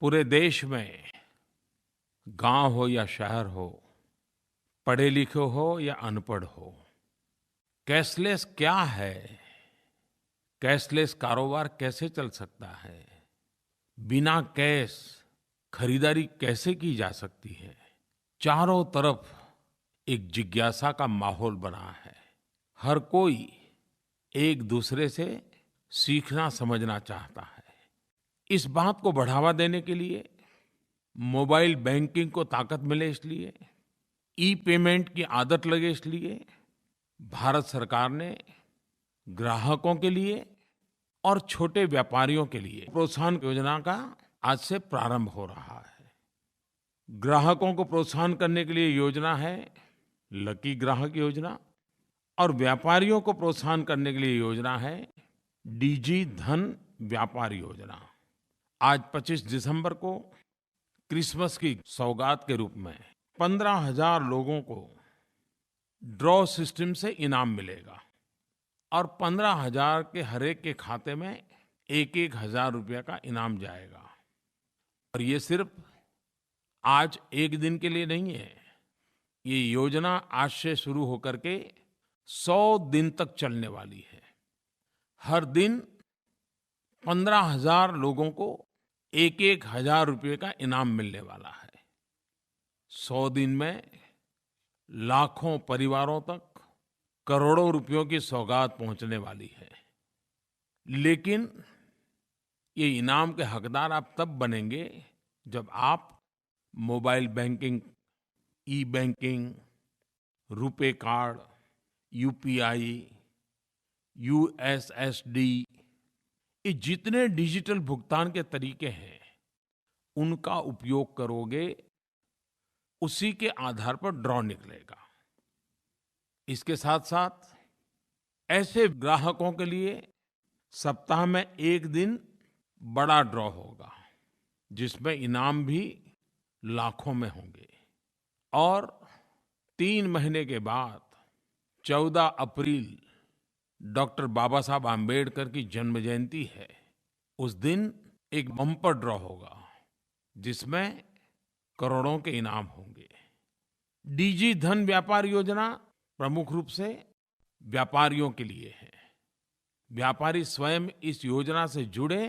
पूरे देश में गांव हो या शहर हो, पढ़े लिखे हो या अनपढ़ हो, कैशलेस क्या है, कैशलेस कारोबार कैसे चल सकता है, बिना कैश खरीदारी कैसे की जा सकती है, चारों तरफ एक जिज्ञासा का माहौल बना है। हर कोई एक दूसरे से सीखना समझना चाहता है। इस बात को बढ़ावा देने के लिए, मोबाइल बैंकिंग को ताकत मिले इसलिए, ई पेमेंट की आदत लगे इसलिए भारत सरकार ने ग्राहकों के लिए और छोटे व्यापारियों के लिए प्रोत्साहन योजना का आज से प्रारंभ हो रहा है। ग्राहकों को प्रोत्साहन करने के लिए योजना है लकी ग्राहक योजना और व्यापारियों को प्रोत्साहन करने के लिए योजना है डिजी धन व्यापार योजना। आज 25 दिसंबर को क्रिसमस की सौगात के रूप में 15,000 लोगों को ड्रॉ सिस्टम से इनाम मिलेगा और 15,000 के हर एक के खाते में 1-1 हज़ार रुपये का इनाम जाएगा। और ये सिर्फ आज एक दिन के लिए नहीं है, ये योजना आज से शुरू होकर के 100 दिन तक चलने वाली है। हर दिन 15,000 लोगों को 1-1 हज़ार रुपये का इनाम मिलने वाला है। 100 दिन में लाखों परिवारों तक करोड़ों रुपयों की सौगात पहुंचने वाली है। लेकिन ये इनाम के हकदार आप तब बनेंगे जब आप mobile banking, e banking, RuPay card, UPI, USSD, ये जितने डिजिटल भुगतान के तरीके हैं उनका उपयोग करोगे। उसी के आधार पर ड्रॉ निकलेगा। इसके साथ साथ ऐसे ग्राहकों के लिए सप्ताह में एक दिन बड़ा ड्रॉ होगा जिसमें इनाम भी लाखों में होंगे। और 3 महीने के बाद 14 अप्रैल डॉक्टर बाबा साहब आम्बेडकर की जन्म जयंती है। उस दिन एक बम्पर ड्रॉ होगा जिसमें करोड़ों के इनाम होंगे। डिजी धन व्यापार योजना प्रमुख रूप से व्यापारियों के लिए है। व्यापारी स्वयं इस योजना से जुड़े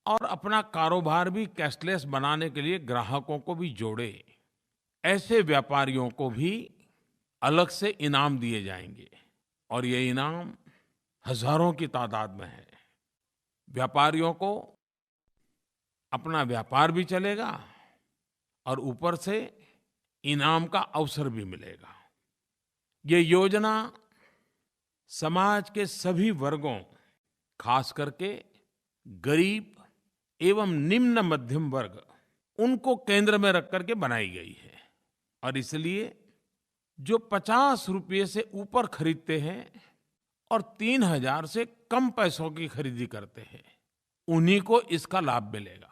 और अपना कारोबार भी कैशलेस बनाने के लिए ग्राहकों को भी जोड़े। ऐसे व्यापारियों को भी अलग से इनाम दिए जाएंगे और ये इनाम हजारों की तादाद में है। व्यापारियों को अपना व्यापार भी चलेगा और ऊपर से इनाम का अवसर भी मिलेगा। ये योजना समाज के सभी वर्गों, खास करके गरीब एवं निम्न मध्यम वर्ग, उनको केंद्र में रख करके बनाई गई है। और इसलिए जो 50 रुपये से ऊपर खरीदते हैं और 3,000 से कम पैसों की खरीदी करते हैं, उन्हीं को इसका लाभ मिलेगा।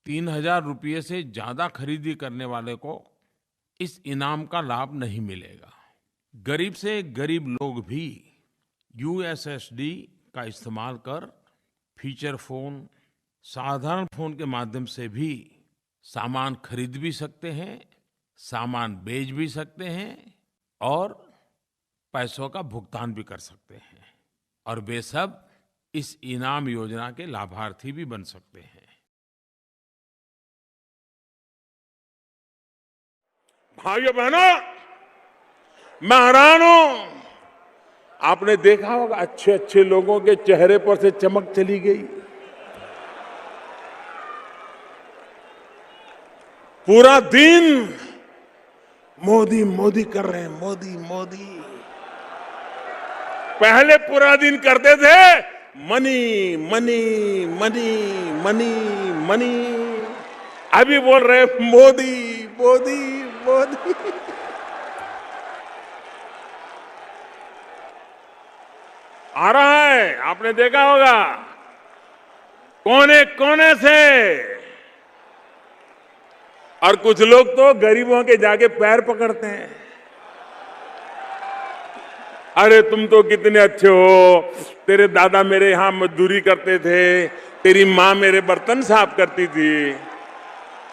3,000 रुपये से ज्यादा खरीदी करने वाले को इस इनाम का लाभ नहीं मिलेगा। गरीब से गरीब लोग भी यूएसएसडी का इस्तेमाल कर फीचर फोन, साधारण फोन के माध्यम से भी सामान खरीद भी सकते हैं, सामान बेच भी सकते हैं और पैसों का भुगतान भी कर सकते हैं। और वे सब इस इनाम योजना के लाभार्थी भी बन सकते हैं। भाइयों बहनों, मैं हैरान हूं। आपने देखा होगा अच्छे अच्छे लोगों के चेहरे पर से चमक चली गई। पूरा दिन मोदी मोदी कर रहे हैं, मोदी मोदी। पहले पूरा दिन करते थे money money money money money, अभी बोल रहे मोदी मोदी मोदी। आ रहा है, आपने देखा होगा कोने कोने से। और कुछ लोग तो गरीबों के जाके पैर पकड़ते हैं। अरे तुम तो कितने अच्छे हो, तेरे दादा मेरे यहां मजदूरी करते थे, तेरी माँ मेरे बर्तन साफ करती थी।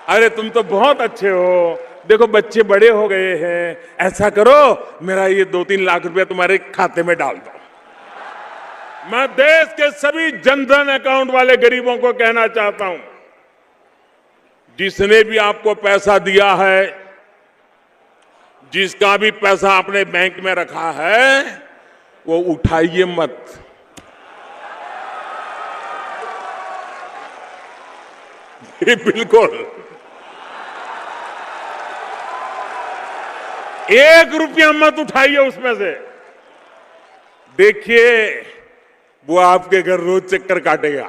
अरे तुम तो बहुत अच्छे हो, देखो बच्चे बड़े हो गए हैं, ऐसा करो मेरा ये 2-3 लाख रुपया तुम्हारे खाते में डाल दो। मैं देश के सभी जनधन अकाउंट वाले गरीबों को कहना चाहता हूं, जिसने भी आपको पैसा दिया है, जिसका भी पैसा आपने बैंक में रखा है, वो उठाइए मत। बिल्कुल 1 रुपया मत उठाइए उसमें से। देखिए वो आपके घर रोज चक्कर काटेगा,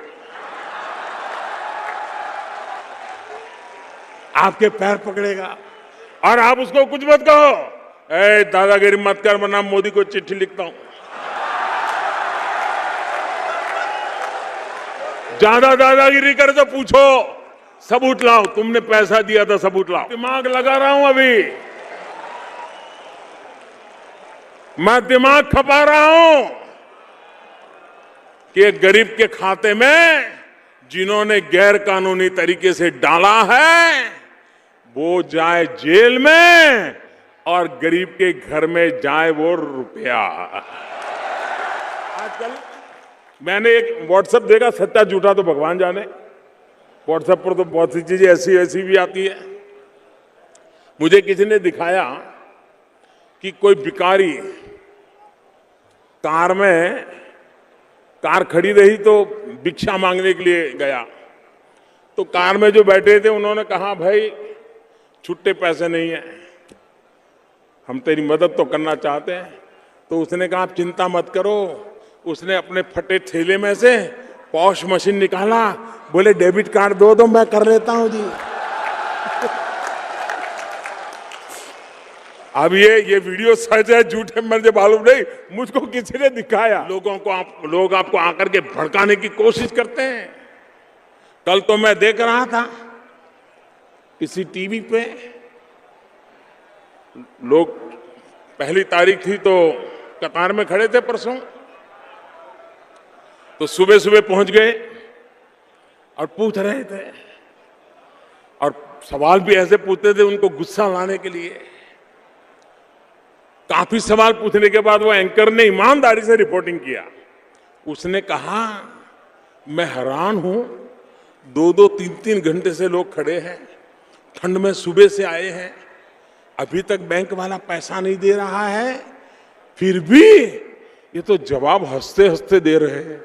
आपके पैर पकड़ेगा और आप उसको कुछ मत कहो, ए दादागिरी मत कर वरना मोदी को चिट्ठी लिखता हूं। ज्यादा दादागिरी करे तो पूछो, सबूत लाओ, तुमने पैसा दिया था सबूत लाओ। दिमाग लगा रहा हूं अभी, मैं दिमाग खपा रहा हूं कि एक गरीब के खाते में जिन्होंने गैर कानूनी तरीके से डाला है वो जाए जेल में और गरीब के घर में जाए वो रुपया। आजकल मैंने एक व्हाट्सएप देखा, सच्चा झूठा तो भगवान जाने, व्हाट्सएप पर तो बहुत सी चीजें ऐसी ऐसी भी आती है। मुझे किसी ने दिखाया कि कोई भिखारी कार खड़ी रही तो भिक्षा मांगने के लिए गया, तो कार में जो बैठे थे उन्होंने कहा भाई छुट्टे पैसे नहीं है, हम तेरी मदद तो करना चाहते हैं। तो उसने कहा आप चिंता मत करो, उसने अपने फटे थैले में से पॉश मशीन निकाला, बोले डेबिट कार्ड दो मैं कर लेता हूं जी। अब ये वीडियो सच है झूठ है मुझे मालूम नहीं, मुझको किसी ने दिखाया। लोग आपको आकर के भड़काने की कोशिश करते हैं। कल तो मैं देख रहा था किसी टीवी पे, लोग पहली तारीख थी तो कतार में खड़े थे परसों, तो सुबह सुबह पहुंच गए और पूछ रहे थे, और सवाल भी ऐसे पूछते थे उनको गुस्सा लाने के लिए। काफी सवाल पूछने के बाद वो एंकर ने ईमानदारी से रिपोर्टिंग किया। उसने कहा मैं हैरान हूं, 2-2, 3-3 घंटे से लोग खड़े हैं, ठंड में सुबह से आए हैं, अभी तक बैंक वाला पैसा नहीं दे रहा है, फिर भी ये तो जवाब हंसते हंसते दे रहे हैं,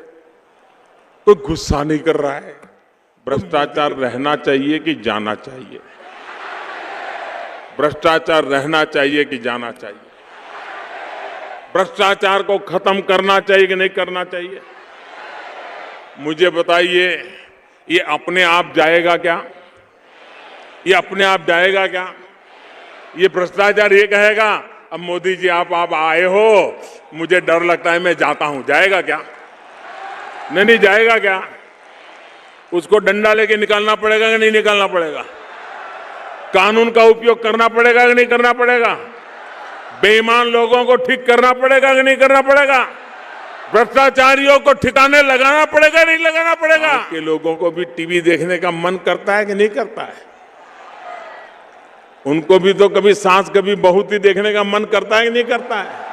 कोई गुस्सा नहीं कर रहा है। भ्रष्टाचार रहना चाहिए कि जाना चाहिए? भ्रष्टाचार रहना चाहिए कि जाना चाहिए? भ्रष्टाचार को खत्म करना चाहिए कि नहीं करना चाहिए? मुझे बताइए, ये अपने आप जाएगा क्या? ये अपने आप जाएगा क्या? ये भ्रष्टाचार ये कहेगा अब मोदी जी आप आए हो, मुझे डर लगता है मैं जाता हूं, जाएगा क्या? नहीं जाएगा क्या? उसको डंडा लेके निकालना पड़ेगा कि नहीं निकालना पड़ेगा? कानून का उपयोग करना पड़ेगा कि नहीं करना पड़ेगा? बेईमान लोगों को ठीक करना पड़ेगा कि नहीं करना पड़ेगा? भ्रष्टाचारियों को ठिकाने लगाना पड़ेगा नहीं लगाना पड़ेगा? के लोगों को भी टीवी देखने का मन करता है कि नहीं करता है? उनको भी तो कभी सास कभी बहू ही देखने का मन करता है कि नहीं करता है?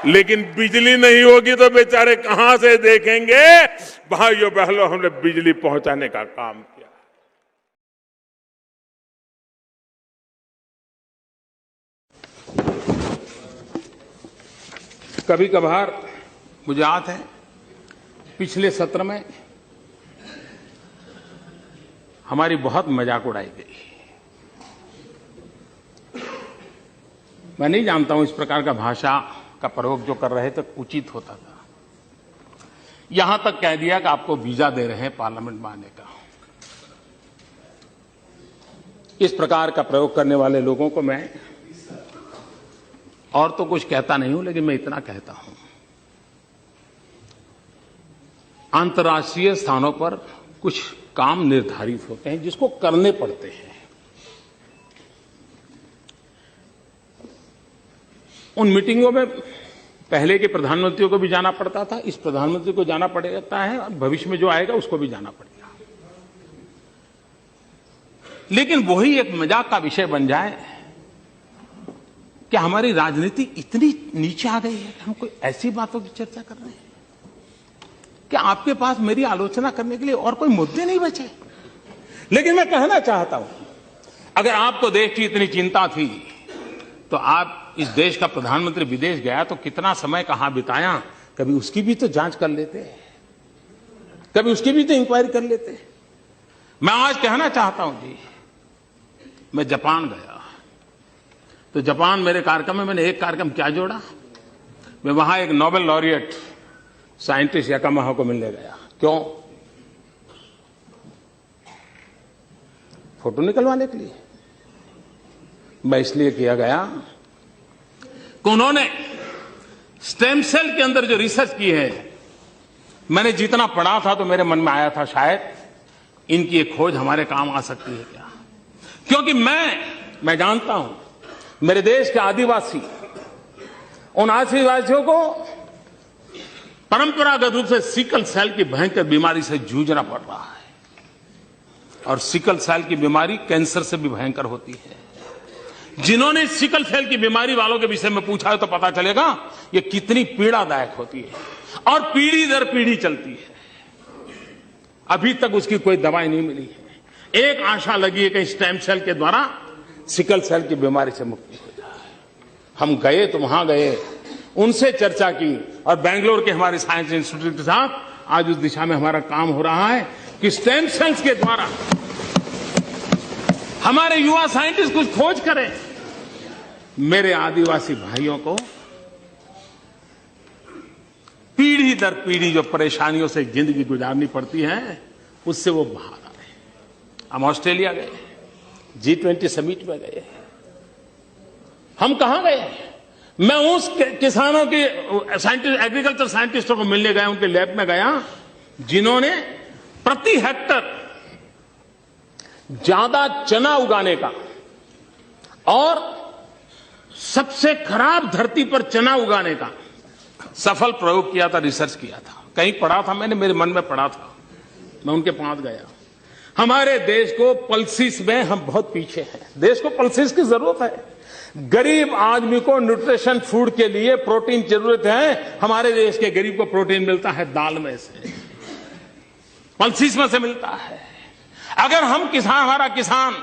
लेकिन बिजली नहीं होगी तो बेचारे कहां से देखेंगे? भाइयों बहनों, हमने बिजली पहुंचाने का काम किया। कभी कभार मुझे याद है पिछले सत्र में हमारी बहुत मजाक उड़ाई गई। मैं नहीं जानता हूं इस प्रकार का भाषा का प्रयोग जो कर रहे थे उचित होता था। यहां तक कह दिया कि आपको वीजा दे रहे हैं पार्लियामेंट में आने का। इस प्रकार का प्रयोग करने वाले लोगों को मैं और तो कुछ कहता नहीं हूं, लेकिन मैं इतना कहता हूं, अंतर्राष्ट्रीय स्थानों पर कुछ काम निर्धारित होते हैं जिसको करने पड़ते हैं। उन मीटिंगों में पहले के प्रधानमंत्रियों को भी जाना पड़ता था, इस प्रधानमंत्री को जाना पड़ता है, और भविष्य में जो आएगा उसको भी जाना पड़ेगा। लेकिन वही एक मजाक का विषय बन जाए कि हमारी राजनीति इतनी नीचे आ गई है कि हम कोई ऐसी बातों की चर्चा कर रहे हैं कि आपके पास मेरी आलोचना करने के लिए और कोई मुद्दे नहीं बचे। लेकिन मैं कहना चाहता हूं, अगर आपको देश की इतनी चिंता थी तो आप इस देश का प्रधानमंत्री विदेश गया तो कितना समय कहां बिताया, कभी उसकी भी तो जांच कर लेते, कभी उसकी भी तो इंक्वायरी कर लेते। मैं आज कहना चाहता हूं जी, मैं जापान गया तो जापान मेरे कार्यक्रम में मैंने एक कार्यक्रम क्या जोड़ा, मैं वहां एक नोबेल लॉरिएट साइंटिस्ट याकामाहा को मिलने गया। क्यों? फोटो निकलवाने के लिए। मैं इसलिए किया गया कि उन्होंने स्टेम सेल के अंदर जो रिसर्च की है, मैंने जितना पढ़ा था तो मेरे मन में आया था शायद इनकी एक खोज हमारे काम आ सकती है क्या। क्योंकि मैं जानता हूं मेरे देश के आदिवासी, उन आदिवासियों को परंपरागत रूप से सिकल सेल की भयंकर बीमारी से जूझना पड़ रहा है, और सिकल सेल की बीमारी कैंसर से भी भयंकर होती है। जिन्होंने सिकल सेल की बीमारी वालों के विषय में पूछा है तो पता चलेगा ये कितनी पीड़ादायक होती है और पीढ़ी दर पीढ़ी चलती है। अभी तक उसकी कोई दवाई नहीं मिली है। एक आशा लगी है कि स्टेम सेल के द्वारा सिकल सेल की बीमारी से मुक्ति हो जाए। हम गए तो वहां गए, उनसे चर्चा की, और बेंगलोर के हमारे साइंस इंस्टीट्यूट के साथ आज उस दिशा में हमारा काम हो रहा है कि स्टेम सेल्स के द्वारा हमारे युवा साइंटिस्ट कुछ खोज करें। मेरे आदिवासी भाइयों को पीढ़ी दर पीढ़ी जो परेशानियों से जिंदगी गुजारनी पड़ती है, उससे वो बाहर आ रहे। हम ऑस्ट्रेलिया गए, G20 समिट में गए। हम कहां गए? मैं उस किसानों के साइंटिस्ट, एग्रीकल्चर साइंटिस्टों को मिलने गया, उनके लैब में गया जिन्होंने प्रति हेक्टर ज्यादा चना उगाने का और सबसे खराब धरती पर चना उगाने का सफल प्रयोग किया था, रिसर्च किया था। कहीं पढ़ा था मैंने, मेरे मन में पढ़ा था, मैं उनके पास गया। हमारे देश को पल्सिस में हम बहुत पीछे हैं। देश को पल्सिस की जरूरत है। गरीब आदमी को न्यूट्रिशन फूड के लिए प्रोटीन जरूरत है। हमारे देश के गरीब को प्रोटीन मिलता है दाल में से, पल्सिस में से मिलता है। अगर हम हमारा किसान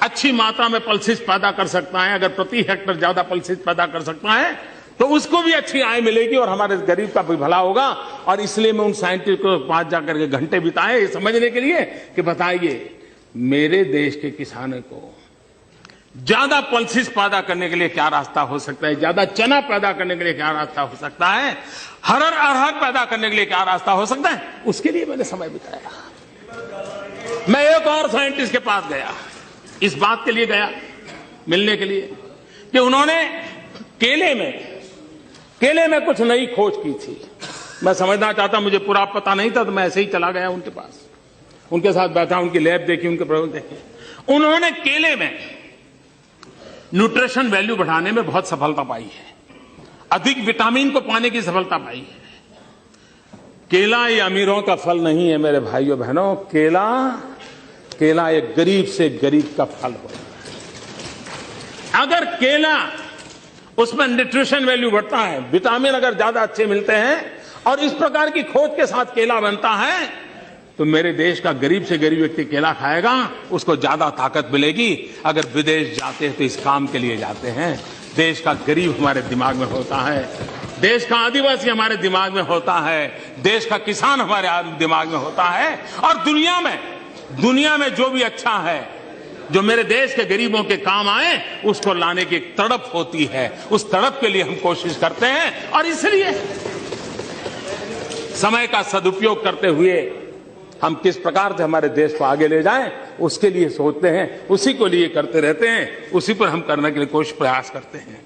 अच्छी मात्रा में पल्सिस पैदा कर सकता है, अगर प्रति हेक्टर ज्यादा पल्सिस पैदा कर सकता है, तो उसको भी अच्छी आय मिलेगी और हमारे गरीब का भी भला होगा। और इसलिए मैं उन साइंटिस्ट को पास जाकर के घंटे बिताए ये समझने के लिए कि बताइए मेरे देश के किसानों को ज्यादा पल्सिस पैदा करने के लिए क्या रास्ता हो सकता है, ज्यादा चना पैदा करने के लिए क्या रास्ता हो सकता है, अरहर पैदा करने के लिए क्या रास्ता हो सकता है, उसके लिए मैंने समय बिताया। मैं एक और साइंटिस्ट के पास गया, इस बात के लिए गया मिलने के लिए कि उन्होंने केले में कुछ नई खोज की थी। मैं समझना चाहता, मुझे पूरा पता नहीं था, तो मैं ऐसे ही चला गया उनके पास, उनके साथ बैठा, उनकी लैब देखी, उनके प्रयोग देखे। उन्होंने केले में न्यूट्रिशन वैल्यू बढ़ाने में बहुत सफलता पाई है, अधिक विटामिन को पाने की सफलता पाई है। केला ये अमीरों का फल नहीं है मेरे भाइयों बहनों, केला एक गरीब से गरीब का फल होता है। अगर केला उसमें न्यूट्रिशन वैल्यू बढ़ता है, विटामिन अगर ज्यादा अच्छे मिलते हैं और इस प्रकार की खोज के साथ केला बनता है, तो मेरे देश का गरीब से गरीब व्यक्ति केला खाएगा, उसको ज्यादा ताकत मिलेगी। अगर विदेश जाते हैं तो इस काम के लिए जाते हैं। देश का गरीब हमारे दिमाग में होता है, देश का आदिवासी हमारे दिमाग में होता है, देश का किसान हमारे दिमाग में होता है। और दुनिया में जो भी अच्छा है, जो मेरे देश के गरीबों के काम आए, उसको लाने की एक तड़प होती है। उस तड़प के लिए हम कोशिश करते हैं और इसलिए समय का सदुपयोग करते हुए हम किस प्रकार से हमारे देश को आगे ले जाएं, उसके लिए सोचते हैं, उसी को लिए करते रहते हैं, उसी पर हम करने के लिए कोशिश प्रयास करते हैं।